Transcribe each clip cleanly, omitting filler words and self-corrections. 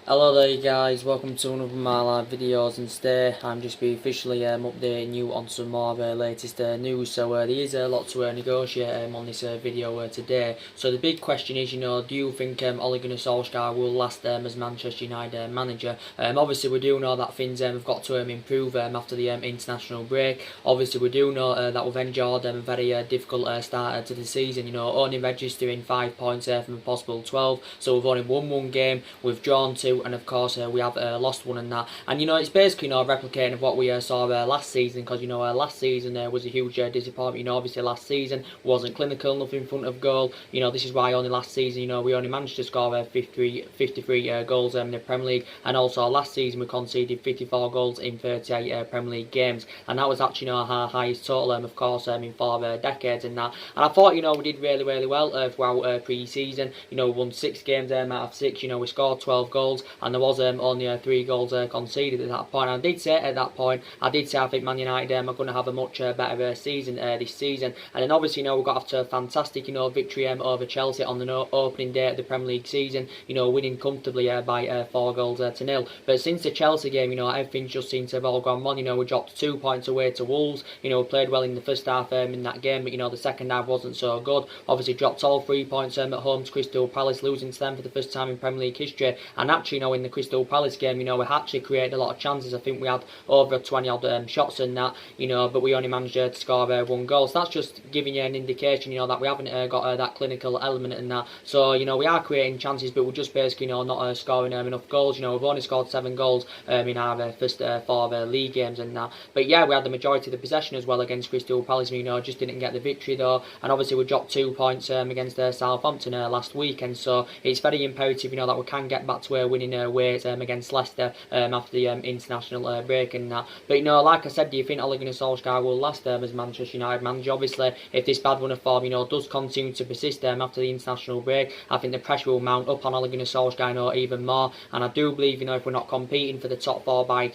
Hello there guys, welcome to one of my live videos, and today I'm just be officially updating you on some more of latest news. So there is a lot to negotiate on this video today. So the big question is, do you think Ole Gunnar Solsjaker will last as Manchester United manager? Obviously we do know that things have got to improve after the international break. Obviously we do know that we've endured a very difficult start to the season, only registering 5 points from a possible 12. So we've only won one game, we've drawn two, and of course we have lost one and that. And it's basically replicating of what we saw last season, because last season was a huge disappointment. Obviously last season wasn't clinical enough in front of goal. This is why only last season we only managed to score 53 goals in the Premier League, and also last season we conceded 54 goals in 38 Premier League games, and that was actually our highest total of course in 4 decades and that. And I thought we did really well throughout pre-season. We won 6 games out of 6. We scored 12 goals, and there was only 3 goals conceded at that point. And I did say at that point, I think Man United are going to have a much better season this season. And then obviously we got after a fantastic victory over Chelsea on the opening day of the Premier League season, winning comfortably by 4 goals to nil. But since the Chelsea game, everything just seems to have all gone wrong. We dropped 2 points away to Wolves. We played well in the first half in that game, but the second half wasn't so good. Obviously dropped all 3 points at home to Crystal Palace, losing to them for the first time in Premier League history. And actually, in the Crystal Palace game, we actually created a lot of chances. I think we had over 20 odd shots in that, but we only managed to score 1 goal. So that's just giving you an indication, that we haven't got that clinical element in that. So, we are creating chances, but we're just basically, not scoring enough goals. We've only scored 7 goals in our first 4 league games and that. But yeah, we had the majority of the possession as well against Crystal Palace. Just didn't get the victory though. And obviously we dropped 2 points against Southampton last weekend. So it's very imperative, that we can get back to winning ways against Leicester after the international break and that. But like I said, do you think Ole Gunnar Solskjaer will last as Manchester United manager? Obviously, if this bad run of form does continue to persist after the international break, I think the pressure will mount up on Ole Gunnar Solskjaer even more. And I do believe if we're not competing for the top 4 by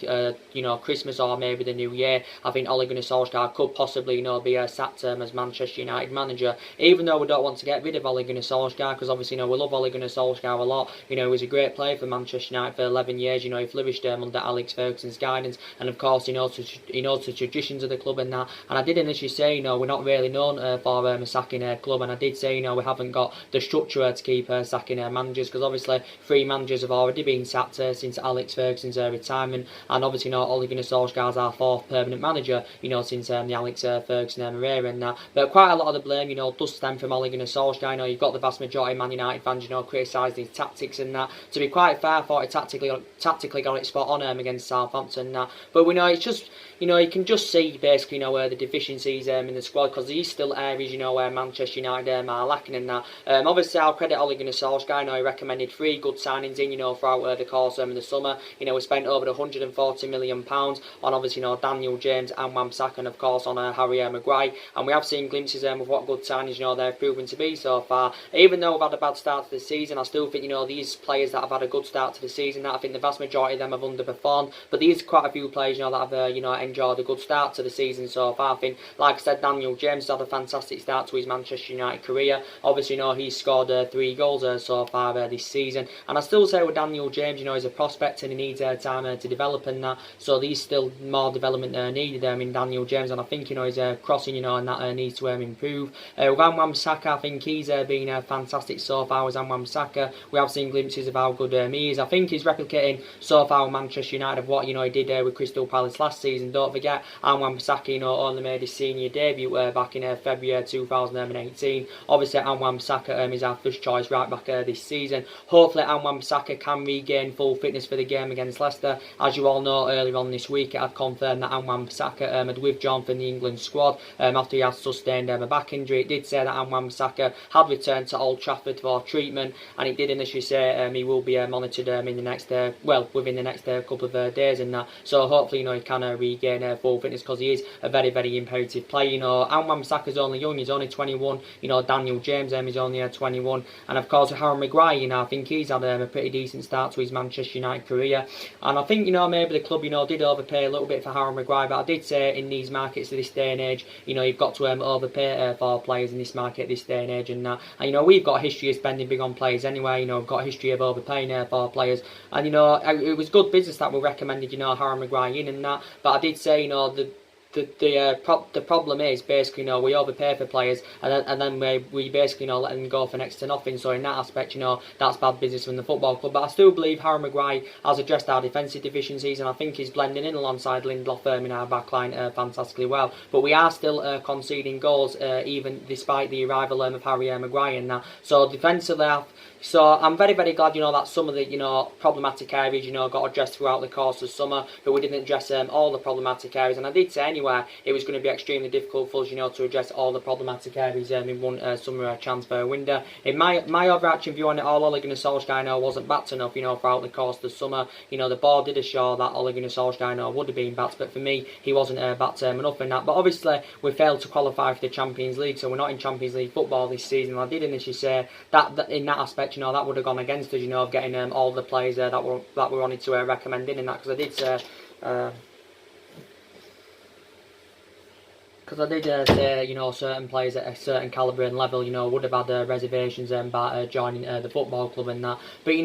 Christmas or maybe the New Year, I think Ole Gunnar Solskjaer could possibly be sacked as Manchester United manager. Even though we don't want to get rid of Ole Gunnar Solskjaer, because obviously we love Ole Gunnar Solskjaer a lot. He was a great player for Manchester United for 11 years. He flourished under Alex Ferguson's guidance, and of course he knows the traditions of the club and that. And I did initially say we're not really known for sacking a club, and I did say we haven't got the structure to keep sacking managers, because obviously 3 managers have already been sacked since Alex Ferguson's retirement, and obviously Ole Gunnar Solskjaer is our 4th permanent manager since the Alex Ferguson era and that. But quite a lot of the blame does stem from Ole Gunnar Solskjaer. You've got the vast majority of Man United fans criticising his tactics and that. To be quite fair, I thought he tactically got it spot on against Southampton and that. But we know it's just you can just see basically the deficiencies in the squad, because there is still areas where Manchester United are lacking in that. Obviously I'll credit Ole Gunnar Solskjaer. He recommended 3 good signings in throughout the course of the summer. We spent over £140 million on obviously Daniel James and Wan-Bissaka, and of course on Harry Maguire. And we have seen glimpses of what good signings they've proven to be so far. Even though we've had a bad start to the season, I still think these players that have had a good start to the season, that I think the vast majority of them have underperformed. But these quite a few players that have enjoyed a good start to the season so far. I think, like I said, Daniel James has had a fantastic start to his Manchester United career. Obviously he's scored 3 goals so far this season. And I still say with Daniel James, he's a prospect and he needs time to develop and that. So there's still more development needed in Daniel James, and I think his crossing and that needs to improve. With Wan-Bissaka, I think he's been fantastic so far with Wan-Bissaka. We have seen glimpses of how good he is. I think he's replicating so far with Manchester United of what he did with Crystal Palace last season. Don't forget, Wan-Bissaka only made his senior debut back in February 2018. Obviously Wan-Bissaka is our first choice right back this season. Hopefully Wan-Bissaka can regain full fitness for the game against Leicester. As you all know, earlier on this week it had confirmed that Wan-Bissaka had withdrawn from the England squad after he had sustained a back injury. It did say that Wan-Bissaka had returned to Old Trafford for treatment, and it did initially say he will be monitored in the next within the next couple of days and that. So hopefully he can regain full fitness, because he is a very imperative player. Wan-Bissaka is only young, he's only 21. Daniel James is only 21, and of course Harry Maguire, I think he's had a pretty decent start to his Manchester United career. And I think maybe the club did overpay a little bit for Harry Maguire, but I did say in these markets of this day and age, you've got to overpay for players in this market this day and age and that. And we've got a history of spending big on players anyway. We've got a history of overpaying for for players. And it was good business that we recommended Harry Maguire in and that. But I did say the problem is basically we overpay for players and then we basically let them go for next to nothing. So in that aspect that's bad business from the football club. But I still believe Harry Maguire has addressed our defensive deficiencies, and I think he's blending in alongside Lindelof in our backline fantastically well. But we are still conceding goals even despite the arrival of Harry Maguire and that. So defensively, so I'm very, very glad that some of the problematic areas got addressed throughout the course of summer, but we didn't address all the problematic areas. And I did say anyway it was going to be extremely difficult for us to address all the problematic areas in one summer transfer window. In my overarching view on it all, Ole Gunnar Solsjaker wasn't backed enough throughout the course of the summer. The board did assure that Ole Gunnar Solsjaker would have been backed, but for me he wasn't backed enough in that. But obviously we failed to qualify for the Champions League, so we're not in Champions League football this season. I did initially say that in that aspect that would have gone against us of getting all the players that we wanted to recommend in that, because I did say certain players at a certain calibre and level would have had reservations about joining the football club and that. But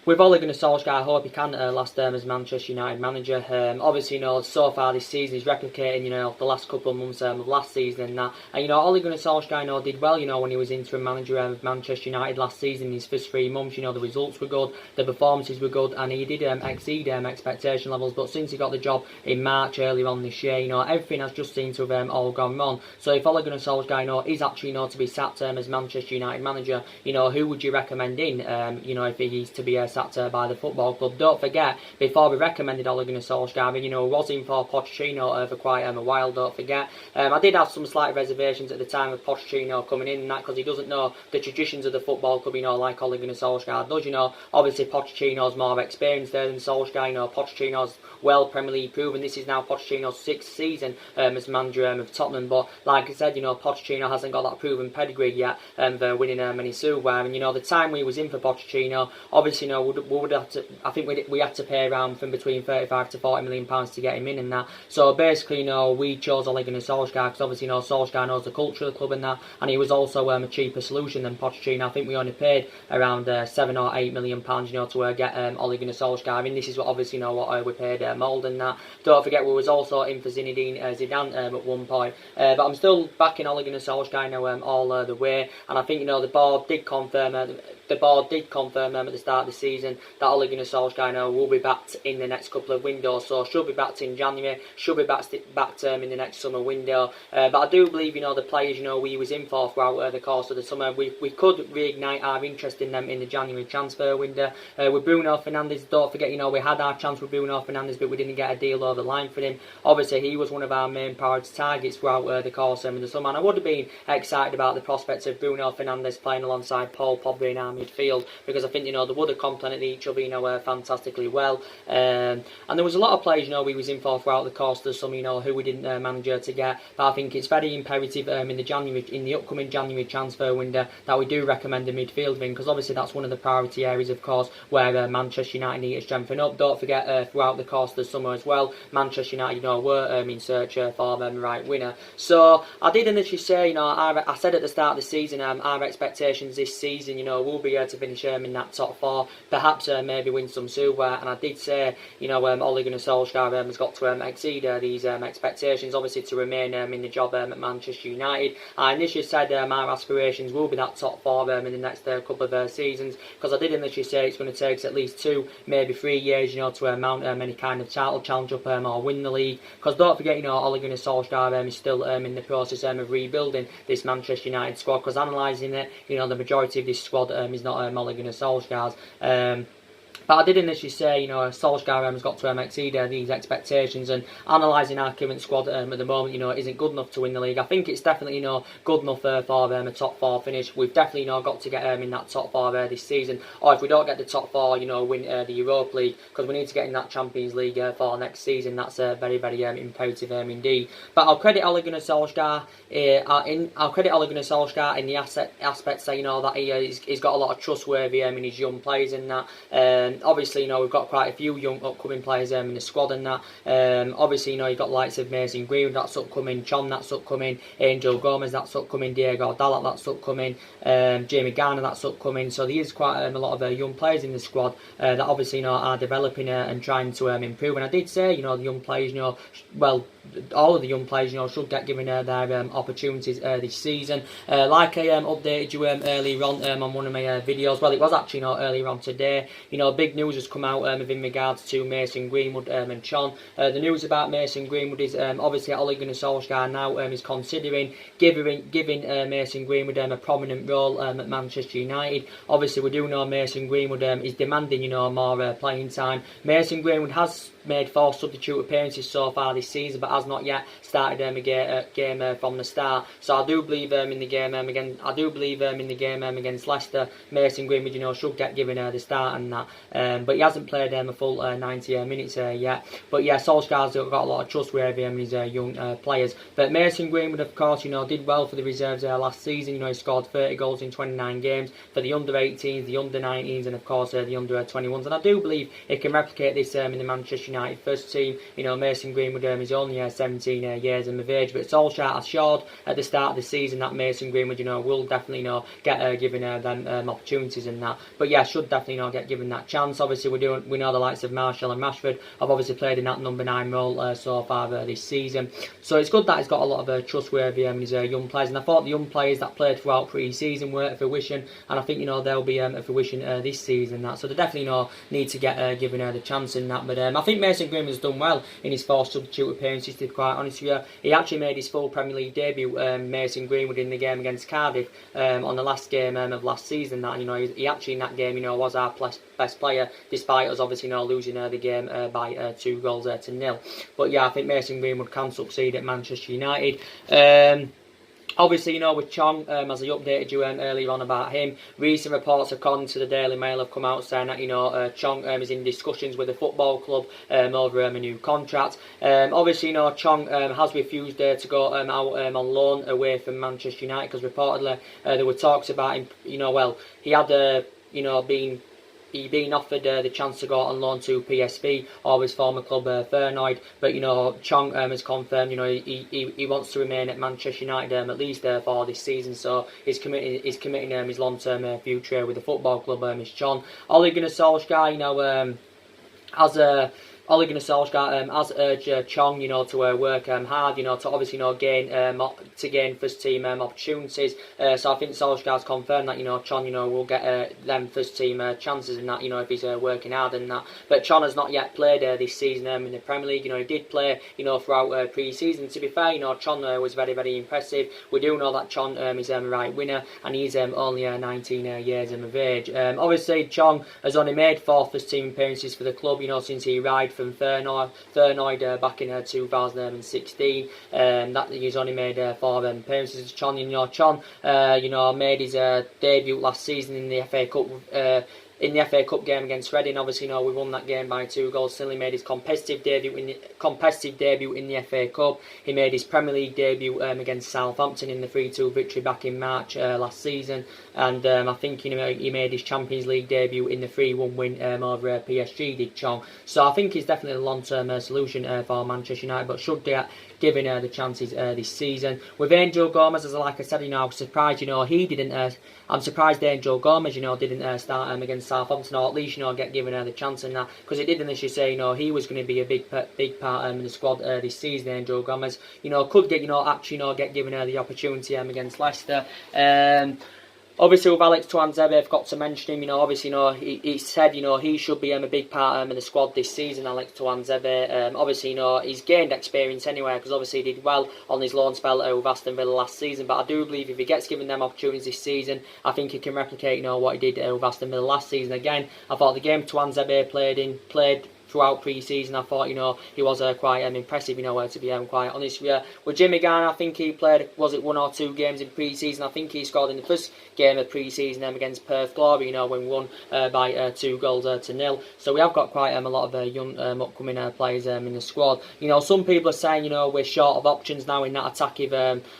with Ole Gunnar Solskjaer, I hope he can last term as Manchester United manager. Obviously, so far this season he's replicating, the last couple of months of last season and that. And Ole Gunnar Solskjaer, did well, when he was interim manager of Manchester United last season. In his first 3 months, the results were good, the performances were good, and he did exceed expectation levels. But since he got the job in March earlier on this year, everything has just seemed to have all gone wrong. So if Ole Gunnar Solskjaer is actually to be sacked as Manchester United manager, who would you recommend in? If he's to be sacked by the football club. Don't forget, before we recommended Ole Gunnar Solskjaer, was in for Pochettino for quite a while. Don't forget, I did have some slight reservations at the time of Pochettino coming in and that, because he doesn't know the traditions of the football club, like Ole Gunnar Solskjaer does. Obviously Pochettino's more experienced there than Solskjaer. Pochettino's well Premier League proven. This is now Pochettino's 6th season as manager of Tottenham. But like I said, Pochettino hasn't got that proven pedigree yet of winning many silverware. And the time we was in for Pochettino, obviously we would have to. I think we had to pay around from between 35 to 40 million pounds to get him in and that. So basically, we chose Ole Gunnar Solskjaer because obviously Solskjaer knows the culture of the club and that, and he was also a cheaper solution than Pochettino. I think we only paid around 7 or 8 million pounds, to get Ole Gunnar Solskjaer. I mean, this is what obviously what we paid Mould and that. Don't forget, we was also in for Zinedine Zidane at one point. But I'm still backing Ole Gunnar Solskjaer all the way, and I think the board did confirm. The board did confirm at the start of the season that Ole Gunnar Solskjaer will be backed in the next couple of windows. So should be backed in January, should be backed in the next summer window. But I do believe the players we was in for throughout the course of the summer, we could reignite our interest in them in the January transfer window. With Bruno Fernandes, don't forget we had our chance with Bruno Fernandes, but we didn't get a deal over the line for him. Obviously he was one of our main priority targets throughout the course of the summer, and I would have been excited about the prospects of Bruno Fernandes playing alongside Paul Pogba in our midfield, because I think they would have complemented each other fantastically well. And there was a lot of players we was in for throughout the course of the summer who we didn't manage to get. But I think it's very imperative in the upcoming January transfer window that we do recommend a midfield in, because obviously that's one of the priority areas, of course, where Manchester United need to strengthen up. Don't forget, throughout the course of the summer as well, Manchester United were in search for the right winner. So I did initially say, I said at the start of the season, our expectations this season will be to finish in that top 4, perhaps maybe win some silverware. And I did say Ole Gunnar Solskjaer has got to exceed these expectations, obviously, to remain in the job at Manchester United. I initially said our aspirations will be that top 4 in the next couple of seasons, because I did initially say it's going to take us at least 2, maybe 3 years to mount any kind of title challenge up or win the league. Because don't forget, Ole Gunnar Solskjaer is still in the process of rebuilding this Manchester United squad, because analysing it, the majority of this squad is not Ole Gunnar Solskjaer's. But I did initially say, Solskjaer has got to exceed these expectations, and analysing our current squad at the moment, isn't good enough to win the league. I think it's definitely, good enough for a top 4 finish. We've definitely, got to get in that top 4 this season, or if we don't get the top 4, win the Europa League, because we need to get in that Champions League for next season. That's very, very imperative indeed. But I'll credit Ole Gunnar Solskjaer. I'll credit Ole Gunnar Solskjaer in the aspects that that he's got a lot of trustworthy in his young players and that. Obviously, we've got quite a few young upcoming players in the squad and that. Obviously, you've got likes of Mason Greenwood, that's upcoming, Chon, that's upcoming, Angel Gomez, that's upcoming, Diego Dalot, that's upcoming, Jamie Garner, that's upcoming. So there is quite a lot of young players in the squad that obviously are developing and trying to improve. And I did say, the young players, well, all of the young players, should get given their opportunities this season. Like I updated you earlier on one of my videos. Well, it was actually earlier on today. Big news has come out in regards to Mason Greenwood and Chon. The news about Mason Greenwood is obviously Ole Gunnar Solsjaker now is considering giving Mason Greenwood a prominent role at Manchester United. Obviously, we do know Mason Greenwood is demanding more playing time. Mason Greenwood has made 4 substitute appearances so far this season, but has not yet started a game from the start. So I do believe in the game again. I do believe in the game against Leicester, Mason Greenwood, should get given the start and that. But he hasn't played a full 90 minutes yet. But yeah, Solskjaer's got a lot of trust with him and his young players. But Mason Greenwood, of course, did well for the reserves last season. He scored 30 goals in 29 games for the under-18s, the under-19s, and of course the under-21s. And I do believe he can replicate this in the Manchester United first team. Mason Greenwood is only 17 years of age, but Solskjaer assured at the start of the season that Mason Greenwood, will definitely get given them opportunities and that. But yeah, should definitely get given that chance. Obviously, we know the likes of Martial and Rashford have obviously played in that number 9 role so far this season. So it's good that he's got a lot of trust with his young players. And I thought the young players that played throughout pre-season were at fruition, and I think they'll be at fruition this season. That so they definitely need to get given the chance in that. But I think Mason Greenwood has done well in his 4 substitute appearances, to be quite honest with you. He actually made his full Premier League debut, Mason Greenwood, in the game against Cardiff on the last game of last season. That he actually in that game was our best player, despite us obviously losing the game by 2 goals to 0. But yeah, I think Mason Greenwood can succeed at Manchester United. Obviously, with Chong, as I updated you earlier on about him, recent reports according to the Daily Mail have come out saying that, Chong is in discussions with the football club over a new contract. Obviously, Chong has refused to go out on loan away from Manchester United, because reportedly there were talks about him, he had, been offered the chance to go on loan to PSV or his former club Feyenoord, but Chong has confirmed he wants to remain at Manchester United at least for this season. So he's committing his long-term future with the football club. Is Chong. Ole Gunnar Solskjaer, Ole Gunnar Solskjaer has urged Chong, to work hard, to obviously gain first team opportunities. So I think Solskjaer's confirmed that Chong, will get them first team chances and that, if he's working hard and that. But Chong has not yet played this season in the Premier League. He did play, throughout pre-season. To be fair, Chong was very, very impressive. We do know that Chong is a right winner, and he's only 19 years of age. Obviously, Chong has only made 4 first team appearances for the club, since he arrived from Feyenoord back in 2016. That he's only made 4 appearances. Chong, made his debut last season in the FA Cup. In the FA Cup game against Reading, obviously, we won that game by 2 goals. Still, he made his competitive debut in the FA Cup. He made his Premier League debut against Southampton in the 3-2 victory back in March last season, and I think he made his Champions League debut in the 3-1 win over PSG. Did Chong? So I think he's definitely a long-term solution for Manchester United, but should get given the chances this season. With Angel Gomez, as like I said, I was surprised, he didn't. I'm surprised Angel Gomez, didn't start against Southampton, or at least get given the chance in that, because it did initially say he was going to be a big part in the squad this season. Angel Gomez, could get actually get given the opportunity against Leicester. Obviously, with Alex Tuanzebe, I've got to mention him. Obviously, he said, he should be a big part in the squad this season, Alex Tuanzebe. Obviously, he's gained experience anyway, because obviously he did well on his loan spell with Aston Villa last season. But I do believe if he gets given them opportunities this season, I think he can replicate, what he did with Aston Villa last season. Again, I thought the game Tuanzebe played throughout pre-season, I thought, he was quite impressive, to be quite honest with you. With Jimmy Garner, I think he played, was it 1 or 2 games in pre-season? I think he scored in the first game of pre-season against Perth Glory, when we won by 2 goals to 0. So we have got quite a lot of young upcoming players in the squad. Some people are saying, we're short of options now in that attacking,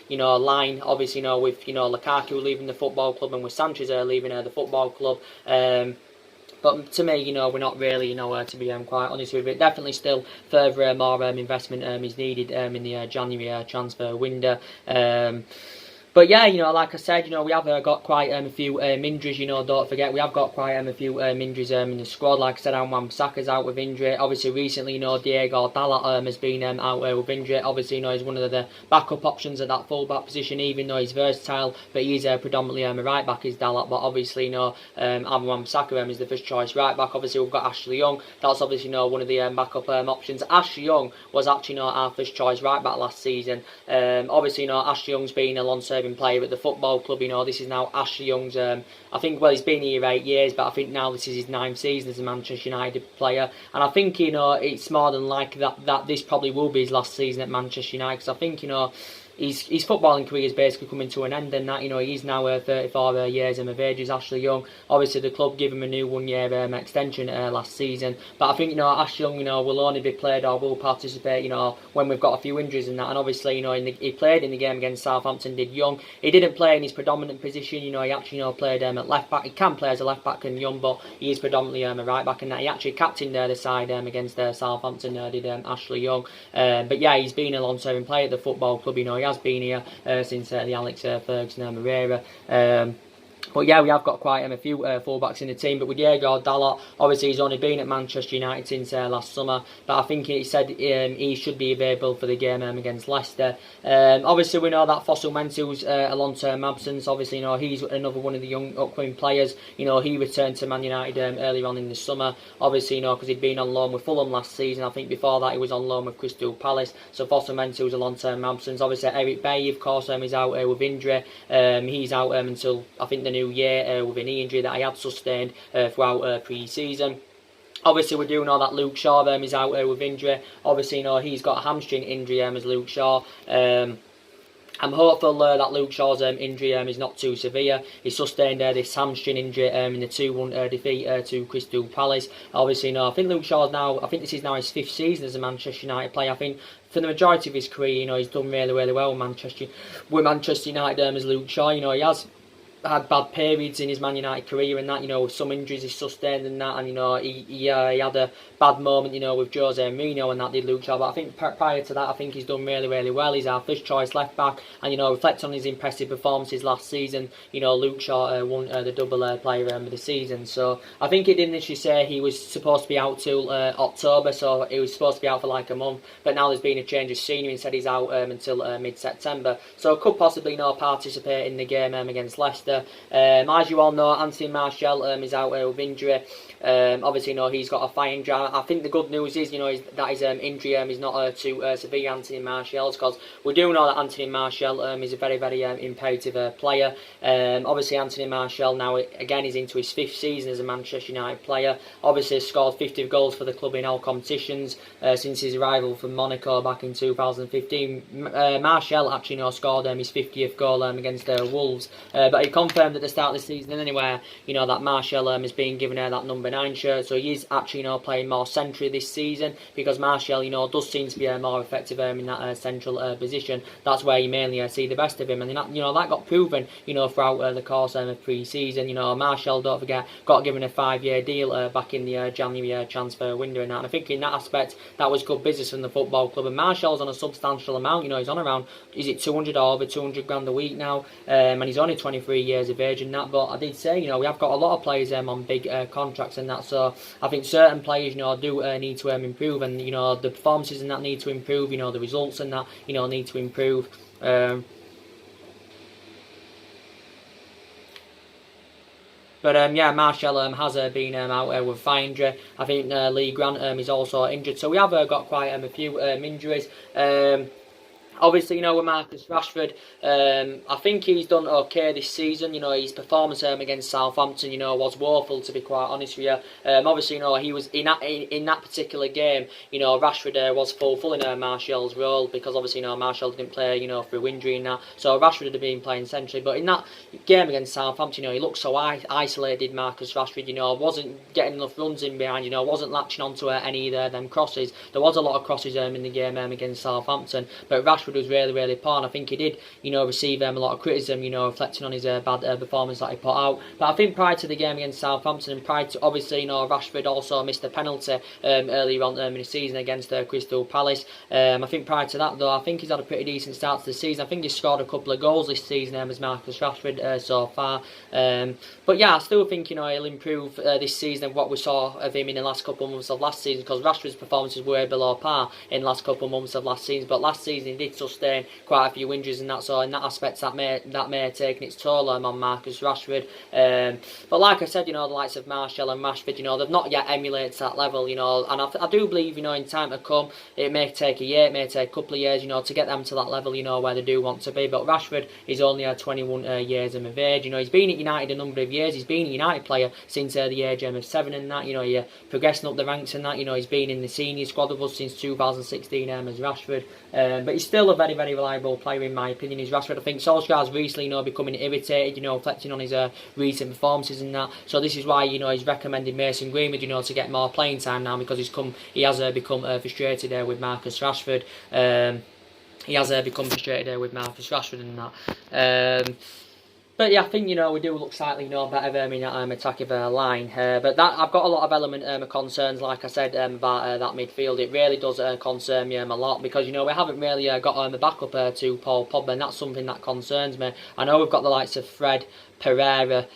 line. Obviously, with, Lukaku leaving the football club and with Sanchez leaving the football club. But to me, you know, we're not really, you know, to be quite honest with it. Definitely still further more investment is needed in the January transfer window. But yeah, you know, like I said, you know, we have got quite a few injuries. You know, don't forget we have got quite a few injuries in the squad. Like I said, Wan-Bissaka's out with injury. Obviously, recently, you know, Diego Dalot has been out with injury. Obviously, you know, he's one of the backup options at that full-back position, even though he's versatile. But he's predominantly a right back is Dalot. But obviously, you know, Wan-Bissaka is the first choice right back. Obviously, we've got Ashley Young. That's obviously, you know, one of the backup options. Ashley Young was actually, you know, our first choice right back last season. Obviously, you know, Ashley Young's been a long-serving player at the football club. You know, this is now Ashley Young's I think, well, he's been here 8 years, but I think now this is his 9th season as a Manchester United player, and I think, you know, it's more than likely that this probably will be his last season at Manchester United, because I think, you know, his footballing career is basically coming to an end, and that, you know, he's now 34 years of age. Is Ashley Young. Obviously, the club gave him a new 1-year extension last season, but I think, you know, Ashley Young, you know, will only be played or will participate, you know, when we've got a few injuries and that. And obviously, you know, he played in the game against Southampton. Did Young? He didn't play in his predominant position. You know, he actually, you know, played at left back. He can play as a left back and Young, but he is predominantly a right back, and that he actually captained the side against Southampton. Did Ashley Young? But yeah, he's been a long-serving player at the football club. You know, he has been here since the Alex Ferguson era. But yeah, we have got quite a few fullbacks in the team. But with Diego Dalot, obviously he's only been at Manchester United since last summer. But I think he said he should be available for the game against Leicester. Obviously we know that Fossil Mentel's a long-term absence. Obviously, you know, he's another one of the young upcoming players. You know, he returned to Man United earlier on in the summer. Obviously, you know, because he'd been on loan with Fulham last season. I think before that he was on loan with Crystal Palace. So Fossil Mentel's a long-term absence. Obviously Eric Bailly, of course, is out with injury. He's out until I think the new year with a knee injury that he had sustained throughout pre-season. Obviously, we do know that Luke Shaw is out with injury. Obviously, you know, he's got a hamstring injury as Luke Shaw. I'm hopeful that Luke Shaw's injury is not too severe. He sustained this hamstring injury in the 2-1 defeat to Crystal Palace. Obviously, you know, I think Luke Shaw's now, I think this is now his 5th season as a Manchester United player. I think for the majority of his career, you know, he's done really, really well with Manchester United as Luke Shaw. You know, he has had bad periods in his Man United career and that, you know, with some injuries he's sustained and that, and, you know, he had a bad moment, you know, with Jose Mourinho and that, did Luke Shaw. But I think prior to that, I think he's done really, really well. He's our first choice left back, and, you know, reflect on his impressive performances last season. You know, Luke Shaw won the double player of the season. So I think it didn't actually say he was supposed to be out till October, so he was supposed to be out for like a month. But now there's been a change of scenery and said he's out until mid-September. So could possibly, you know, participate in the game against Leicester. As you all know, Anthony Martial is out with injury. Obviously, you know, he's got a firing jar. I think the good news is, you know, that his injury is not too severe, Anthony Martial's, because we do know that Anthony Martial is a very, very imperative player. Obviously, Anthony Martial now, again, is into his 5th season as a Manchester United player. Obviously, scored 50 goals for the club in all competitions since his arrival from Monaco back in 2015. Martial actually, you know, scored his 50th goal against Wolves. But he confirmed at the start of the season anyway, you know, that Martial is being given that number 9 shirt, so he is actually, you know, playing more centrally this season, because Martial, you know, does seem to be more effective in that central position. That's where you mainly see the best of him, and you know, that got proven, you know, throughout the course of pre-season. You know, Martial, don't forget, got given a 5-year deal back in the January transfer window and that, and I think in that aspect that was good business from the football club. And Martial's on a substantial amount, you know, he's on around, is it 200 or over 200 grand a week now, and he's only 23 years of age and that. But I did say, you know, we have got a lot of players on big contracts and that, so I think certain players, you know, do need to improve, and, you know, the performances and that need to improve, you know, the results and that, you know, need to improve. But yeah, Martial has been out with thigh injury. I think Lee Grant is also injured, so we have got quite a few injuries. Obviously, you know, with Marcus Rashford, I think he's done okay this season. You know, his performance against Southampton, you know, was woeful, to be quite honest with you. Obviously, you know, he was in that particular game, you know, Rashford was fulfilling Martial's role, because obviously, you know, Martial didn't play, you know, through injury and that, so Rashford would have been playing centrally. But in that game against Southampton, you know, he looked so isolated, Marcus Rashford. You know, wasn't getting enough runs in behind, you know, wasn't latching onto any of them crosses. There was a lot of crosses in the game against Southampton, but Rashford Rashford was really, really poor, and I think he did, receive a lot of criticism, reflecting on his bad performance that he put out. But I think prior to the game against Southampton, and prior to, obviously, Rashford also missed a penalty earlier on in the season against Crystal Palace. I think prior to that, though, I think he's had a pretty decent start to the season. I think he's scored a couple of goals this season as Marcus Rashford so far. But yeah, I still think he'll improve this season of what we saw of him in the last couple of months of last season, because Rashford's performances were below par in the last couple of months of last season. But last season he did sustain quite a few injuries, and that, so in that aspect that may have taken its toll on Marcus Rashford. But like I said, the likes of Martial and Rashford, they've not yet emulated that level, and I do believe, in time to come, it may take a year, it may take a couple of years, to get them to that level, where they do want to be. But Rashford is only 21 years of age. He's been at United a number of years. He's been a United player since the age of 7 and that. He progressing up the ranks and that. He's been in the senior squad of us since 2016 as Rashford. But he's still a very, very reliable player in my opinion. Is Rashford. I think Solsjaker's recently, becoming irritated, reflecting on his recent performances and that. So this is why, he's recommended Mason Greenwood, to get more playing time now, because he has become frustrated with Marcus Rashford. He has become frustrated with Marcus Rashford and that. But yeah, I think we do look slightly better in that attacking line. But that I've got a lot of element of concerns, like I said, about that midfield. It really does concern me a lot, because we haven't really got the backup to Paul Pogba, and that's something that concerns me. I know we've got the likes of Fred Pereira,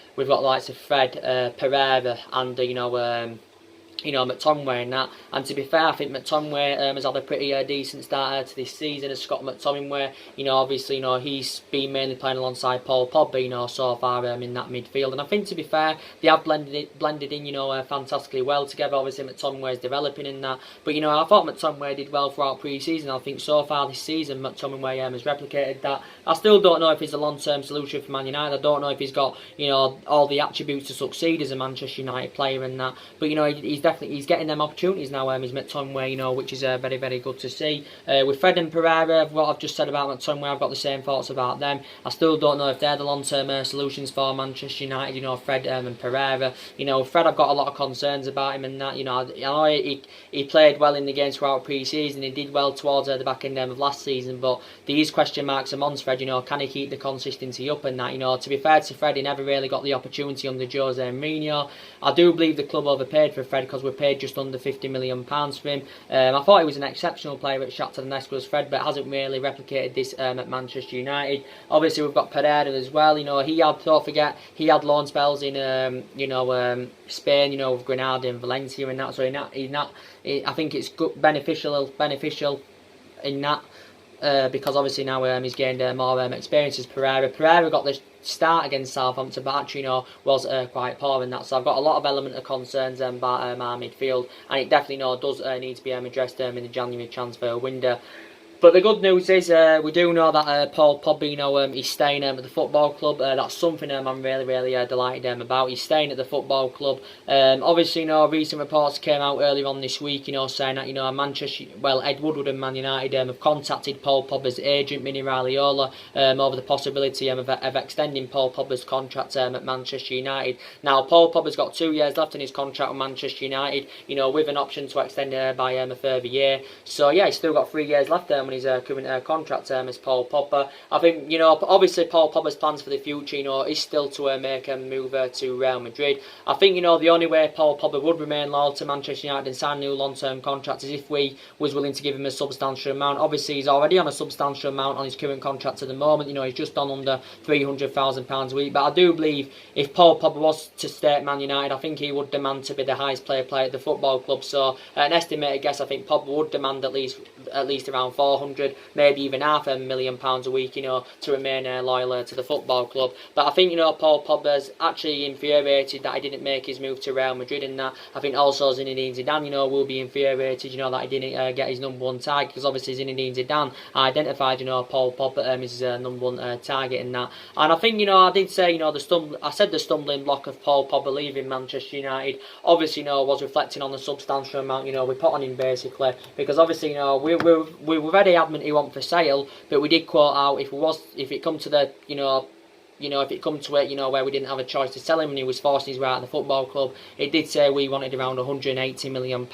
and McTominay and that. And to be fair, I think McTominay has had a pretty decent start to this season as Scott McTominay. Obviously, he's been mainly playing alongside Paul Pogba, so far in that midfield. And I think, to be fair, they have blended in, fantastically well together. Obviously, McTominay is developing in that. But, I thought McTominay did well throughout pre-season. I think so far this season, McTominay has replicated that. I still don't know if he's a long-term solution for Man United. I don't know if he's got, all the attributes to succeed as a Manchester United player and that. But, he's getting them opportunities now, is McTominay, which is very, very good to see. With Fred and Pereira, what I've just said about McTominay, I've got the same thoughts about them. I still don't know if they're the long-term solutions for Manchester United, Fred and Pereira. Fred, I've got a lot of concerns about him and that. I know he played well in the games throughout pre-season. He did well towards the back end of last season, but these question marks amongst Fred, can he keep the consistency up and that. To be fair to Fred, he never really got the opportunity under Jose Mourinho. I do believe the club overpaid for Fred, because we paid just under £50 million for him. I thought he was an exceptional player at Shakhtar Donetsk, was Fred, but hasn't really replicated this at Manchester United. Obviously, we've got Pereira as well. Don't forget, he had loan spells in Spain, with Granada and Valencia and that. So I think it's good, beneficial in that. Because obviously now he's gained more experience as Pereira. Pereira got the start against Southampton, but actually was quite poor in that. So I've got a lot of element of concerns about our midfield, and it definitely does need to be addressed in the January transfer window. But the good news is we do know that Paul Pogba, he's staying at the football club. That's something I'm really, really delighted about. He's staying at the football club. Obviously, recent reports came out earlier on this week, saying that Ed Woodward and Man United have contacted Paul Pogba's agent, Mini Raiola, over the possibility of extending Paul Pogba's contract at Manchester United. Now, Paul Pogba's got 2 years left in his contract with Manchester United, with an option to extend it by a further year. So yeah, he's still got 3 years left on his current contract term as Paul Pogba. I think, obviously Paul Pogba's plans for the future, is still to make a move to Real Madrid. I think, the only way Paul Pogba would remain loyal to Manchester United and sign a new long-term contract is if we was willing to give him a substantial amount. Obviously, he's already on a substantial amount on his current contract at the moment. He's just on under £300,000 a week. But I do believe if Paul Pogba was to stay at Man United, I think he would demand to be the highest player at the football club. So, an estimated guess, I think Pogba would demand at least around 400, maybe even £500,000 a week, to remain loyal to the football club. But I think, Paul Pogba's actually infuriated that he didn't make his move to Real Madrid, and that I think also Zinedine Zidane, will be infuriated, that he didn't get his number one target, because obviously Zinedine Zidane identified, Paul Pogba as his number one target in that. And I think, I did say, the stumbling block of Paul Pogba leaving Manchester United, obviously, was reflecting on the substantial amount, we put on him basically, because obviously, we were very adamant he wasn't for sale, but we did quote out if it come to the, you know, if it come to it, you know, where we didn't have a choice to sell him and he was forcing his way out of the football club, it did say we wanted around £180 million.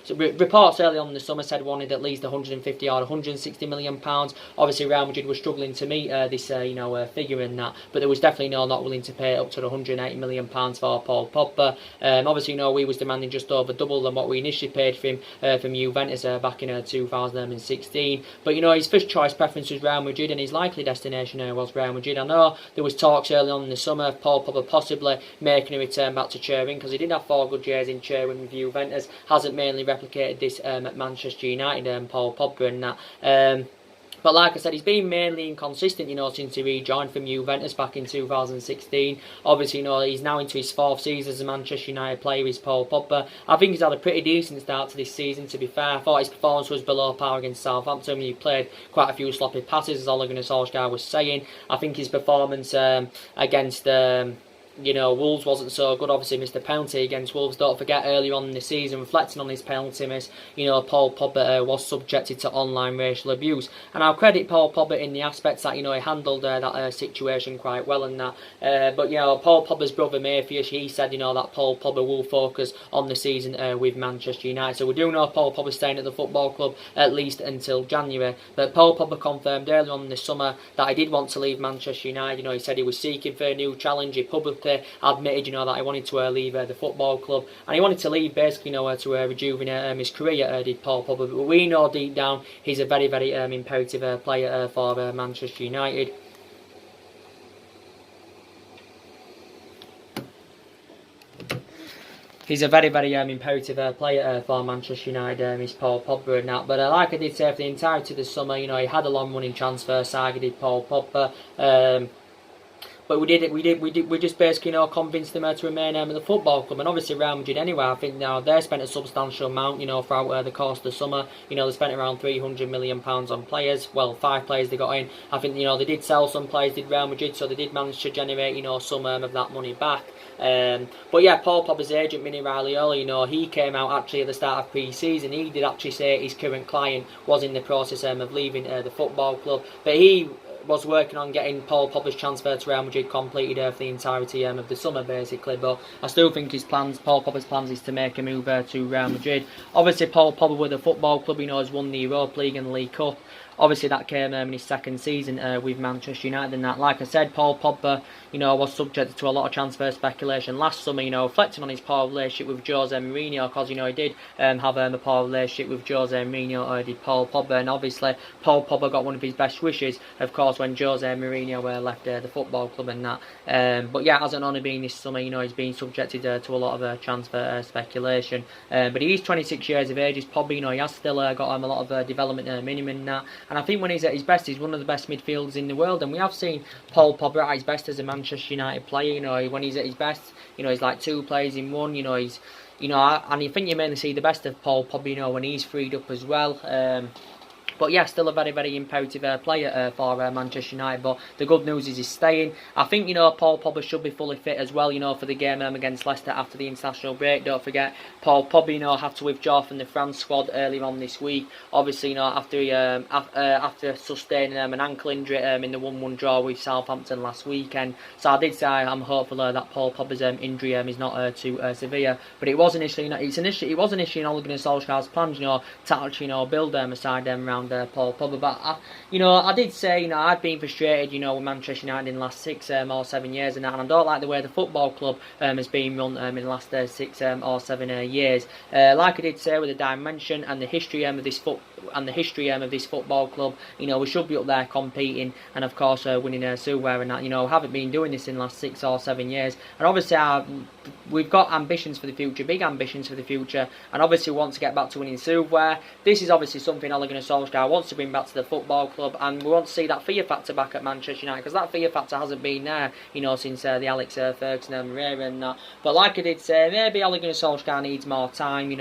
So reports early on in the summer said wanted at least 150 or £160 million. Obviously, Real Madrid was struggling to meet this, figure in that, but there was definitely not willing to pay up to £180 million for Paul Pogba. Obviously, we was demanding just over double than what we initially paid for him from Juventus back in 2016. But his first choice preference was Real Madrid, and his likely destination was Real Madrid. I know there was talks early on in the summer of Paul Pogba possibly making a return back to Turin, because he did have 4 good years in Turin with Juventus. Hasn't mainly replicated this at Manchester United, Paul Pogba and that. But like I said, he's been mainly inconsistent, since he rejoined from Juventus back in 2016. Obviously, he's now into his 4th season as a Manchester United player, is Paul Pogba. I think he's had a pretty decent start to this season, to be fair. I thought his performance was below par against Southampton. He played quite a few sloppy passes, as Ole Gunnar Solsjaker was saying. I think his performance against Wolves wasn't so good. Obviously missed a penalty against Wolves. Don't forget, earlier on in the season, reflecting on his penalty miss, Paul Pogba was subjected to online racial abuse. And I'll credit Paul Pogba in the aspects that, he handled that situation quite well and that. But Paul Pogba's brother Mayfield, he said, that Paul Pogba will focus on the season with Manchester United. So we do know Paul Pogba's staying at the football club at least until January. But Paul Pogba confirmed earlier on in the summer that he did want to leave Manchester United. He said he was seeking for a new challenge. He publicly admitted, that he wanted to leave the football club, and he wanted to leave basically, to rejuvenate his career. Did Paul Pogba? But we know deep down he's a very, very imperative player for Manchester United. He's a very, very imperative player for Manchester United, is Paul Pogba and that. But like I did say, for the entirety of the summer, he had a long running transfer saga, did Paul Pogba. But we just basically convinced them to remain at the football club, and obviously Real Madrid anyway. I think now they spent a substantial amount, throughout the course of the summer. They spent around £300 million on players. Well, 5 players they got in. I think they did sell some players, did Real Madrid, so they did manage to generate some of that money back. But yeah, Paul Pogba's agent Mini Raiola, he came out actually at the start of pre-season. He did actually say his current client was in the process of leaving the football club, but he was working on getting Paul Pogba's transfer to Real Madrid completed for the entirety of the summer, basically. But I still think Paul Pogba's plans is to make a move to Real Madrid. Obviously, Paul Pogba with the football club, has won the Europa League and the League Cup. Obviously, that came in his 2nd season with Manchester United and that. Like I said, Paul Pogba, was subject to a lot of transfer speculation last summer, reflecting on his poor relationship with Jose Mourinho, because, he did have a poor relationship with Jose Mourinho, did Paul Pogba. And obviously, Paul Pogba got one of his best wishes, of course, when Jose Mourinho left the football club and that. But yeah, it hasn't only been this summer, he's been subjected to a lot of transfer speculation. But he is 26 years of age, he's probably, he has still got a lot of development minimum and that. And I think when he's at his best, he's one of the best midfielders in the world. And we have seen Paul Pogba at his best as a Manchester United player. When he's at his best, he's like 2 players in one. He's, and I think you mainly see the best of Paul Pogba, when he's freed up as well. But yeah, still a very, very imperative player for Manchester United. But the good news is he's staying. I think, Paul Pogba should be fully fit as well, for the game against Leicester after the international break. Don't forget, Paul Pogba, had to withdraw from the France squad earlier on this week. Obviously, after sustaining an ankle injury in the 1-1 draw with Southampton last weekend. So I did say I'm hopeful that Paul Pogba's injury is not too severe. But it was initially, it was initially in Ole Gunnar Solskjaer's plans, to actually, build a side around Paul Pogba. But I did say, I'd been frustrated, with Manchester United in the last 6 or 7 years and that, and I don't like the way the football club has been run in the last 6 or 7 years. Like I did say, with the dimension and the history of this football club, we should be up there competing and of course winning silverware and that. Haven't been doing this in the last 6 or 7 years, and obviously we've got ambitions for the future, big ambitions for the future, and obviously want to get back to winning silverware. This is obviously something Ole Gunnar Solskjaer wants to bring back to the football club, and we want to see that fear factor back at Manchester United, because that fear factor hasn't been there, since the Alex Ferguson era and that. But like I did say, maybe Ole Gunnar Solskjaer needs more time.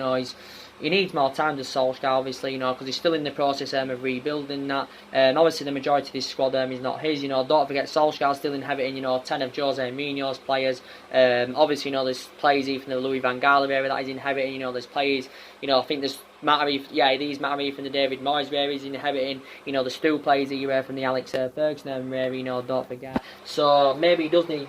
he needs more time than Solskjaer, obviously, because he's still in the process of rebuilding that. Obviously, the majority of this squad is not his. Don't forget Solskjaer's still inheriting 10 of Jose Mourinho's players. Obviously, there's players even from the Louis van Gaal era that he's inheriting. there's players. I think there's these Mattery from the David Moyes where he's inheriting. There's still players here from the Alex Ferguson era, don't forget. So maybe he does need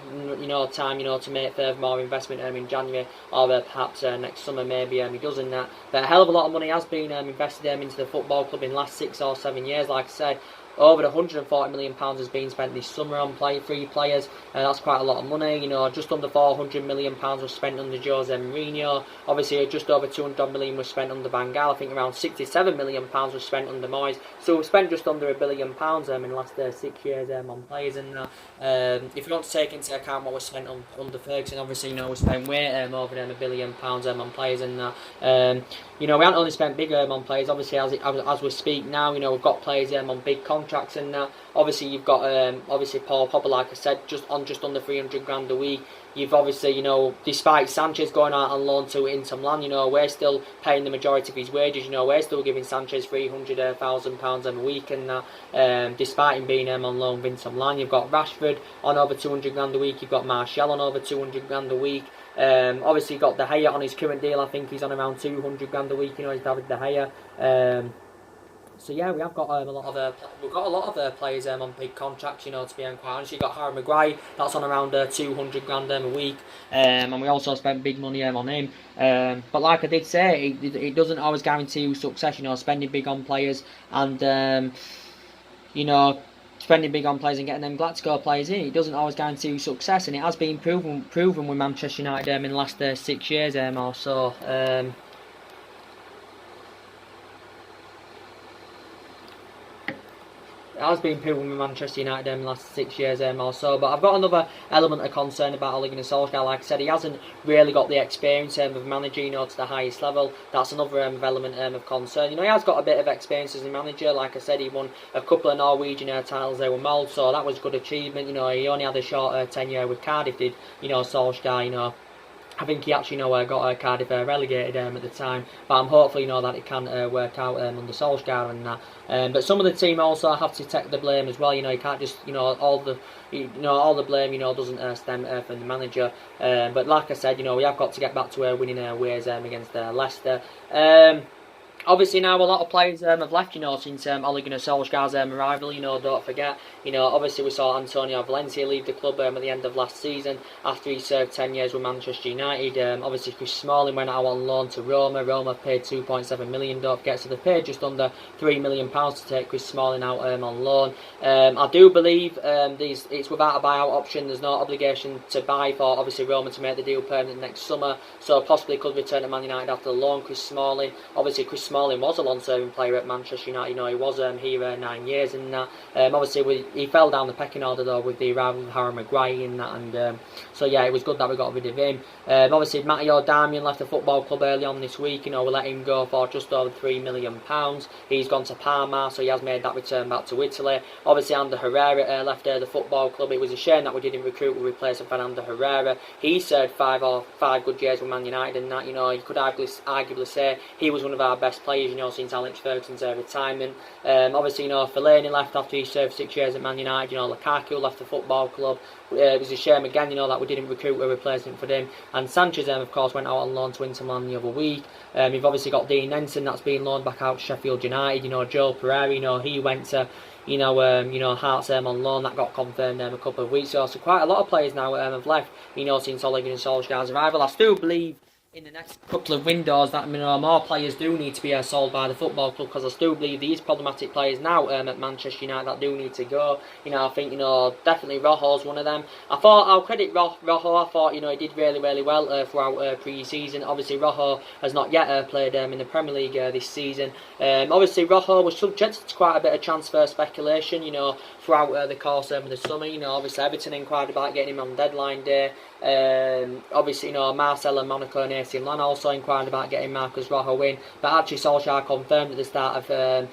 time to make further more investment in January or perhaps next summer maybe he does in that. But a hell of a lot of money has been invested into the football club in the last 6 or 7 years, like I said. Over £140 million has been spent this summer on free players, and that's quite a lot of money. Just under £400 million was spent under Jose Mourinho. Obviously, just over £200 million was spent under Van Gaal. I think around £67 million was spent under Moyes. So we've spent just under £1 billion in the last 6 years on players. And if you want to take into account what was spent under Ferguson, obviously we spent way over £1 billion on players. And we haven't only spent big on players. Obviously, as we speak now, we've got players on big contracts and that. Obviously, you've got obviously Paul Pogba, like I said, just under 300 grand a week. You've obviously, despite Sanchez going out on loan to Inter Milan, we're still paying the majority of his wages. We're still giving Sanchez £300,000 a week, and that, despite him being on loan with Inter Milan. You've got Rashford on over 200 grand a week. You've got Martial on over 200 grand a week. Obviously, you've got De Gea on his current deal. I think he's on around 200 grand a week. He's David De Gea. So yeah, we have got a lot of players on big contracts. To be quite honest, you've got Harry Maguire that's on around 200 grand a week, and we also spent big money on him. But like I did say, it doesn't always guarantee you success. Spending big on players and spending big on players and getting them Glasgow players in, it doesn't always guarantee you success, and it has been proven with Manchester United in the last 6 years or so. It has been proven with Manchester United in the last 6 years or so. But I've got another element of concern about Ole Gunnar Solskjaer. Like I said, he hasn't really got the experience of managing to the highest level. That's another element of concern. He has got a bit of experience as a manager. Like I said, he won a couple of Norwegian titles there with Mold, so that was a good achievement. He only had a short tenure with Cardiff, did Solskjaer, I think he actually got Cardiff relegated at the time, but I'm hopeful that it can work out under Solskjaer and that. But some of the team also have to take the blame as well. You can't just all the blame doesn't stem from the manager. But like I said, we have got to get back to winning ways against Leicester. Obviously now a lot of players have left, since Ole Gunnar Solskjaer's arrival. Don't forget, obviously we saw Antonio Valencia leave the club at the end of last season after he served 10 years with Manchester United. Obviously Chris Smalling went out on loan to Roma. Roma paid 2.7 million, don't forget, so they paid just under £3 million to take Chris Smalling out on loan. I do believe it's without a buyout option. There's no obligation to buy for, obviously, Roma to make the deal permanent next summer, so possibly could return to Man United after the loan. Chris Smalling, obviously Chris Smalling was a long-serving player at Manchester United. He was here 9 years, and obviously he fell down the pecking order though with the arrival of Harry Maguire in that, and so yeah, it was good that we got rid of him. Obviously Matteo Darmian left the football club early on this week. We let him go for just over £3 million. He's gone to Parma, so he has made that return back to Italy. Obviously Ander Herrera left the football club. It was a shame that we didn't recruit or replace Fernando Herrera. He served five good years with Man United, and that you could arguably say he was one of our best players since Alex Ferguson's retirement. Obviously Fellaini left after he served 6 years at Man United. Lukaku left the football club. It was a shame again that we didn't recruit a replacement for him. And Sanchez of course went out on loan to Inter Milan the other week. You've obviously got Dean Henson that's been loaned back out to Sheffield United. Joe Pereira, he went to Hearts on loan. That got confirmed a couple of weeks ago. So quite a lot of players now have left since Ole Gunnar Solskjaer's arrival. I still believe in the next couple of windows that more players do need to be sold by the football club, because I still believe these problematic players now at Manchester United that do need to go. I think definitely Rojo's one of them. I'll credit Rojo. I thought he did really well throughout pre-season. Obviously Rojo has not yet played in the Premier League this season. Obviously Rojo was subjected to quite a bit of transfer speculation throughout the course of the summer. Obviously Everton inquired about getting him on deadline day. Obviously Marcel and Monaco and AC Milan also inquired about getting Marcus Rojo in, but actually Solskjaer confirmed at the start of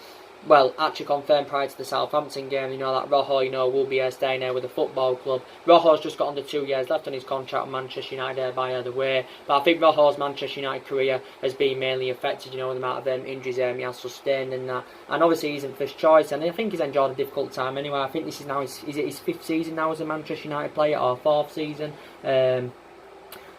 well, actually confirmed prior to the Southampton game, you know, that Rojo, you know, will be staying there with the football club. Rojo's just got under 2 years left on his contract with Manchester United by the way. But I think Rojo's Manchester United career has been mainly affected, you know, with the amount of injuries he has sustained and that. And obviously he's in first choice, and I think he's enjoyed a difficult time anyway. I think this is now his 5th season now as a Manchester United player, or 4th season.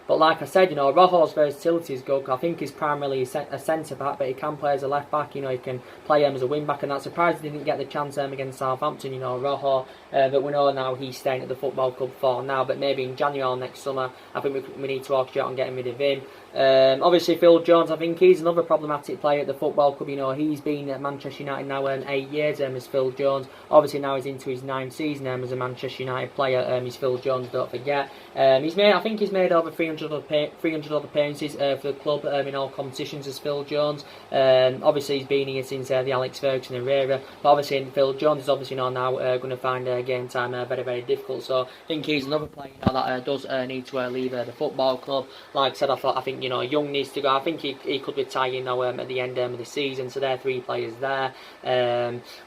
But like I said, you know, Rojo's versatility is good. I think he's primarily a centre back, but he can play as a left back. You know, he can play as a wing back, and that's surprised he didn't get the chance against Southampton. You know, Rojo. But we know now he's staying at the football club for now. But maybe in January or next summer, I think we need to orchestrate on getting rid of him. Obviously, Phil Jones, I think he's another problematic player at the football club. You know, he's been at Manchester United now 8 years as Phil Jones. Obviously, now he's into his 9th season as a Manchester United player. He's Phil Jones, don't forget. I think he's made over 300 odd appearances for the club in all competitions as Phil Jones. Obviously, he's been here since the Alex Ferguson era. But obviously, Phil Jones is obviously now going to find game time very, very difficult. So I think he's another player that does need to leave the football club. Like I said, I think, you know, Young needs to go. I think he could retire, you know, at the end of the season. So there are 3 players there.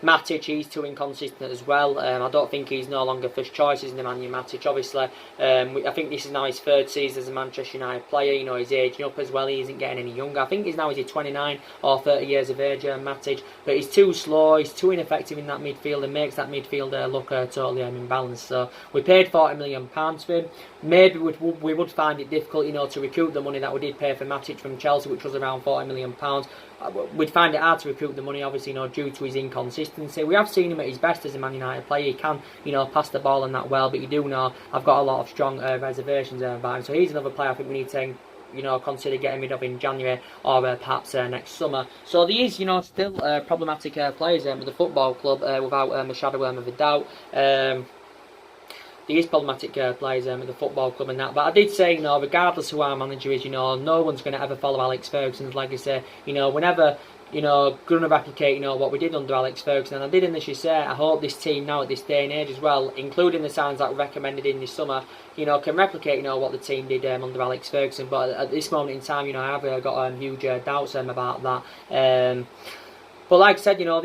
Matic, he's too inconsistent as well. I don't think he's no longer first choice as Nemanja Matic. Obviously, I think this is now his 3rd season as a Manchester United player. You know, he's aging up as well. He isn't getting any younger. I think he's 29 or 30 years of age, Matic. But he's too slow. He's too ineffective in that midfield and makes that midfield look totally imbalanced. So we paid £40 million for him. Maybe we would find it difficult, you know, to recoup the money that we did pay for Matic from Chelsea, which was around £40 million. We'd find it hard to recoup the money, obviously, you know, due to his inconsistency. We have seen him at his best as a Man United player. He can, you know, pass the ball and that well, but you do know I've got a lot of strong reservations about him. So he's another player I think we need to, you know, consider getting rid of in January or perhaps next summer. So there is, you know, still problematic players with the football club without a shadow of a doubt. There is problematic players at the football club and that, but I did say, you know, regardless who our manager is, you know, no one's going to ever follow Alex Ferguson's legacy. You know, whenever, you know, going to replicate, you know, what we did under Alex Ferguson. And I did initially say, I hope this team now at this day and age as well, including the signs that we recommended in this summer, you know, can replicate, you know, what the team did under Alex Ferguson. But at this moment in time, you know, I have got huge doubts about that. But like I said, you know,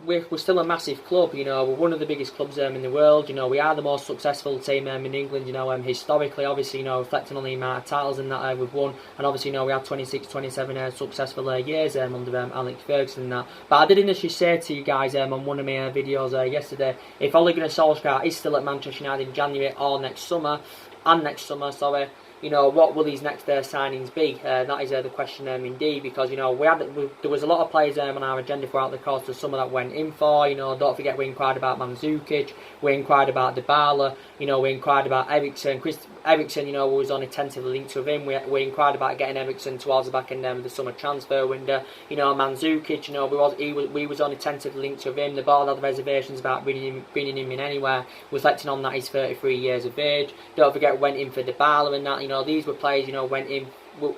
we're still a massive club, you know, we're one of the biggest clubs in the world, you know, we are the most successful team in England, you know, historically, obviously, you know, reflecting on the amount of titles and that we've won, and obviously, you know, we had 26, 27 successful years under Alex Ferguson and that. But I did initially say to you guys on one of my videos yesterday, if Ole Gunnar Solsjaker is still at Manchester United in January or next summer, you know, what will his next signings be? That is the question indeed, because, you know, there was a lot of players on our agenda throughout the course of summer that went in for, you know, don't forget we inquired about Mandzukic, we inquired about Dybala, you know, we inquired about Eriksen. Eriksen, you know, was on a tentatively linked with him. We inquired about getting Eriksen towards the back end of the summer transfer window. You know, Mandzukic, you know, we was on a tentatively linked with him. The board had reservations about bringing him in anywhere, reflecting on that he's 33 years of age. Don't forget, we went in for Dybala and that. You know, these were players, you know, went in.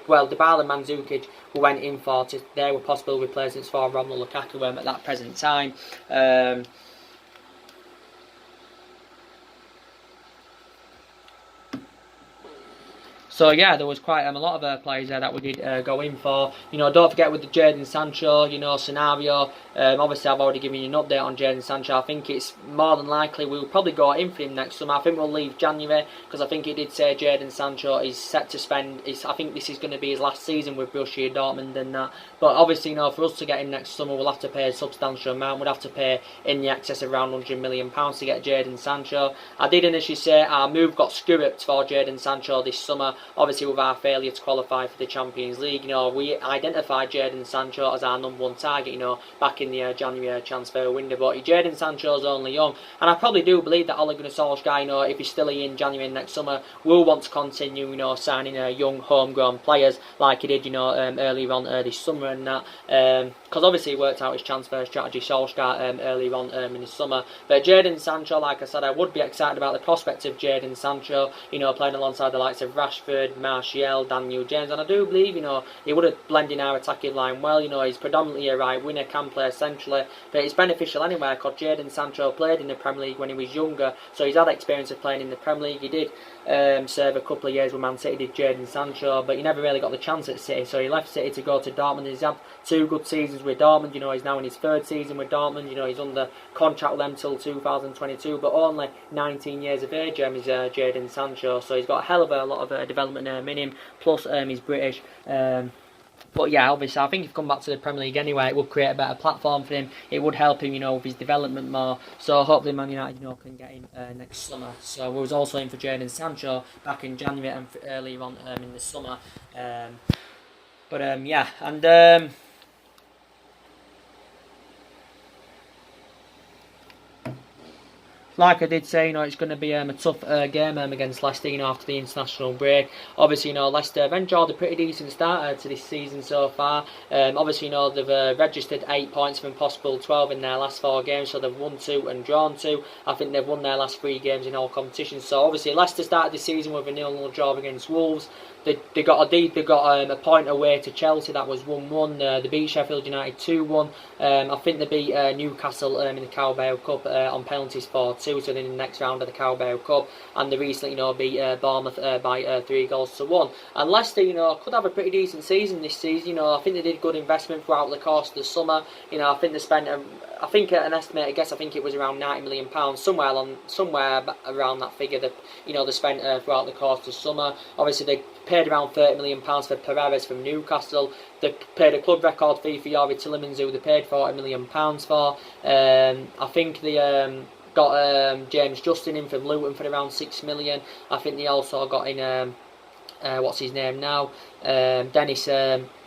Well, Dybala and Mandzukic who went in for. They were possible replacements for Romelu Lukaku at that present time. So yeah, there was quite a lot of players there that we did go in for. You know, don't forget with the Jadon Sancho, you know, scenario. Obviously, I've already given you an update on Jadon Sancho. I think it's more than likely we'll probably go in for him next summer. I think we'll leave January because I think he did say Jadon Sancho is set to spend. I think this is going to be his last season with Borussia Dortmund and that. But obviously, you know, for us to get him next summer, we'll have to pay a substantial amount. We'd have to pay in the excess of around £100 million to get Jadon Sancho. I did initially say our move got screwed for Jadon Sancho this summer. Obviously, with our failure to qualify for the Champions League, you know, we identified Jadon Sancho as our #1 target, you know, back in the January transfer window. But Jadon Sancho's only young, and I probably do believe that Ole Gunnar Solskjaer, you know, if he's still in January next summer, will want to continue, you know, signing young homegrown players like he did, you know, earlier on this summer and that. Because obviously he worked out his transfer strategy, Solskjaer, earlier on in the summer. But Jadon Sancho, like I said, I would be excited about the prospect of Jadon Sancho, you know, playing alongside the likes of Rashford, Martial, Daniel James, and I do believe, you know, he would have blended in our attacking line well. You know, he's predominantly a right winger, can play centrally, but it's beneficial anyway because Jadon Sancho played in the Premier League when he was younger, so he's had experience of playing in the Premier League. He did serve a couple of years with Man City, did Jadon Sancho, but he never really got the chance at City, so he left City to go to Dortmund. He's had 2 good seasons with Dortmund, he's now in his 3rd season with Dortmund, he's under contract with them till 2022, but only 19 years of age is Jadon Sancho, so he's got a hell of a lot of development in him, plus he's British. But yeah, obviously, I think if he come back to the Premier League anyway, it would create a better platform for him. It would help him, with his development more. So hopefully, Man United, can get him next summer. So we was also in for Jadon Sancho back in January and earlier on in the summer. Yeah, and. Like I did say, it's going to be a tough game against Leicester, after the international break. Obviously, Leicester have enjoyed a pretty decent start to this season so far. Obviously, they've registered 8 points from possible 12 in their last 4 games, so they've won 2 and drawn 2. I think they've won their last 3 games in all competitions. So obviously, Leicester started the season with a 0-0 draw against Wolves. They got a point away to Chelsea. That was 1-1. They beat Sheffield United 2-1. I think they beat Newcastle in the Carabao Cup on penalties 4-2. So they're in the next round of the Carabao Cup. And they recently, beat Bournemouth by 3-1. And Leicester, could have a pretty decent season this season. I think they did good investment throughout the course of the summer. I think they spent I think at an estimated guess, I think it was around £90 million, somewhere around that figure that they spent throughout the course of the summer. Obviously, they paid around £30 million for Perez from Newcastle. They paid a club record fee for Youri Tielemans, who they paid £40 million for. I think they got James Justin in from Luton for around £6 million. I think they also got in what's his name now, Dennis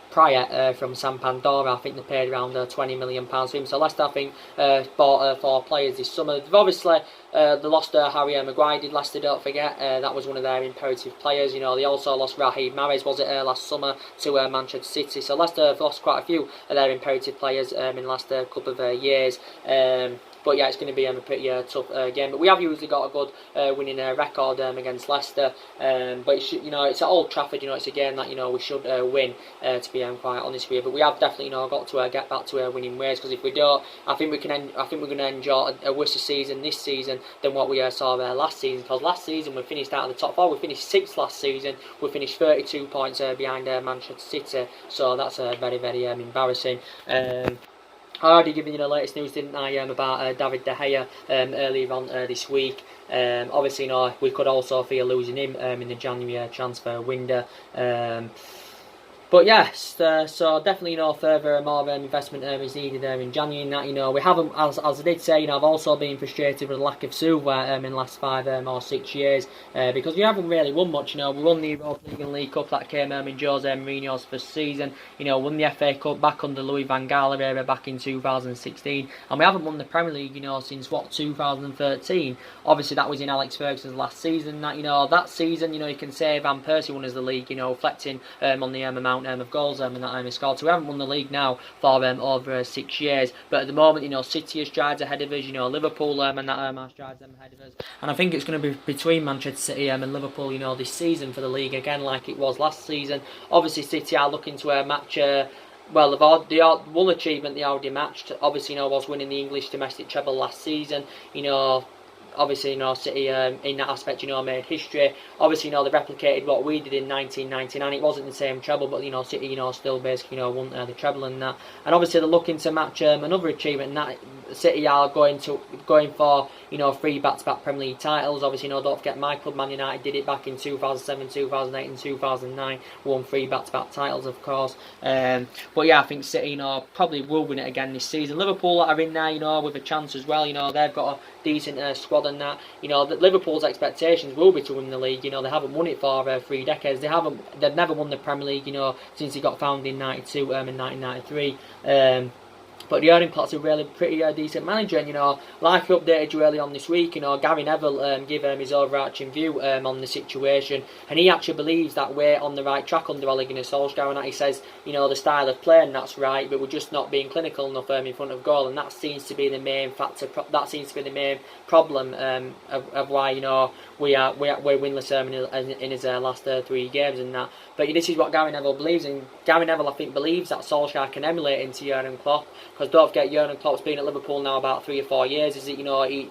Pryor from Sampdoria. I think they paid around £20 million for him. So Leicester, I think, bought 4 players this summer. They've obviously they lost Harry Maguire, did Leicester, don't forget. That was one of their imperative players. They also lost Raheem Mahrez, was it, last summer to Manchester City. So Leicester have lost quite a few of their imperative players in the last couple of years. But yeah, it's going to be a pretty tough game. But we have usually got a good winning record against Leicester. But it's at Old Trafford. It's a game that we should win. To be quite honest with you, but we have definitely got to get back to winning ways. Because if we don't, I think we're going to enjoy a worse season this season than what we saw last season. Because last season we finished out of the top 4. We finished 6th last season. We finished 32 points behind Manchester City. So that's very, very embarrassing. I already given you the latest news, didn't I, about David De Gea earlier on this week. Obviously, we could also fear losing him in the January transfer window. But yes, so definitely further more investment is needed in January. And that we haven't, as I did say, I've also been frustrated with the lack of silverware in the last 5 or 6 years because we haven't really won much. We won the Europa League and League Cup that came in Jose Mourinho's first season. Won the FA Cup back under Louis van Gaal era back in 2016, and we haven't won the Premier League since 2013. Obviously, that was in Alex Ferguson's last season. That season, you can say Van Persie won as the league. Reflecting on the amount of goals and that he scored. So we haven't won the league now for over 6 years. But at the moment, City has strides ahead of us. Liverpool and that are strides ahead of us. And I think it's going to be between Manchester City and Liverpool, this season for the league again, like it was last season. Obviously, City are looking to match. Well, the one achievement they already matched. Obviously, was winning the English domestic treble last season. Obviously, City in that aspect, made history. Obviously, they replicated what we did in 1999. It wasn't the same treble, but City, still basically, won the treble and that. And obviously, they're looking to match another achievement, and that City are going for 3 back-to-back Premier League titles. Obviously, don't forget my club, Man United, did it back in 2007, 2008, and 2009. Won 3 back-to-back titles, of course. But yeah, I think City, probably will win it again this season. Liverpool are in there, with a chance as well. They've got a decent squad and that. That Liverpool's expectations will be to win the league. They haven't won it for 3 decades. They've never won the Premier League. Since it got founded in '92 and 1993. But Jurgen Klopp's a really pretty decent manager, and like I updated you early on this week, Gary Neville gave his overarching view on the situation, and he actually believes that we're on the right track under Ole Gunnar Solsjaker, and that he says, the style of play, and that's right, but we're just not being clinical enough in front of goal, and that seems to be the main factor. That seems to be the main problem of why we're winless in his last 3 games and that. But this is what Gary Neville believes, and Gary Neville, I think, believes that Solskjaer can emulate into Jurgen Klopp. Because don't forget, Jurgen Klopp's been at Liverpool now about 3 or 4 years. Is it? You know, he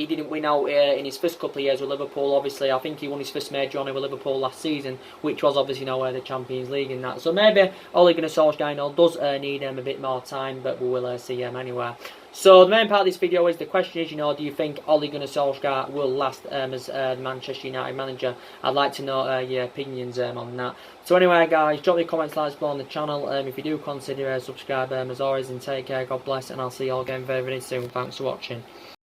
didn't win out in his first couple of years with Liverpool. Obviously, I think he won his first major honour with Liverpool last season, which was obviously the Champions League and that. So maybe Ole Gunnar Solsjaker does need a bit more time, but we will see him anyway. So the main part of this video is the question is, do you think Ole Gunnar Solskjaer will last as the Manchester United manager? I'd like to know your opinions on that. So anyway, guys, drop your comments, likes below on the channel. If you do consider subscribe as always, and take care, God bless, and I'll see you all again very, very soon. Thanks for watching.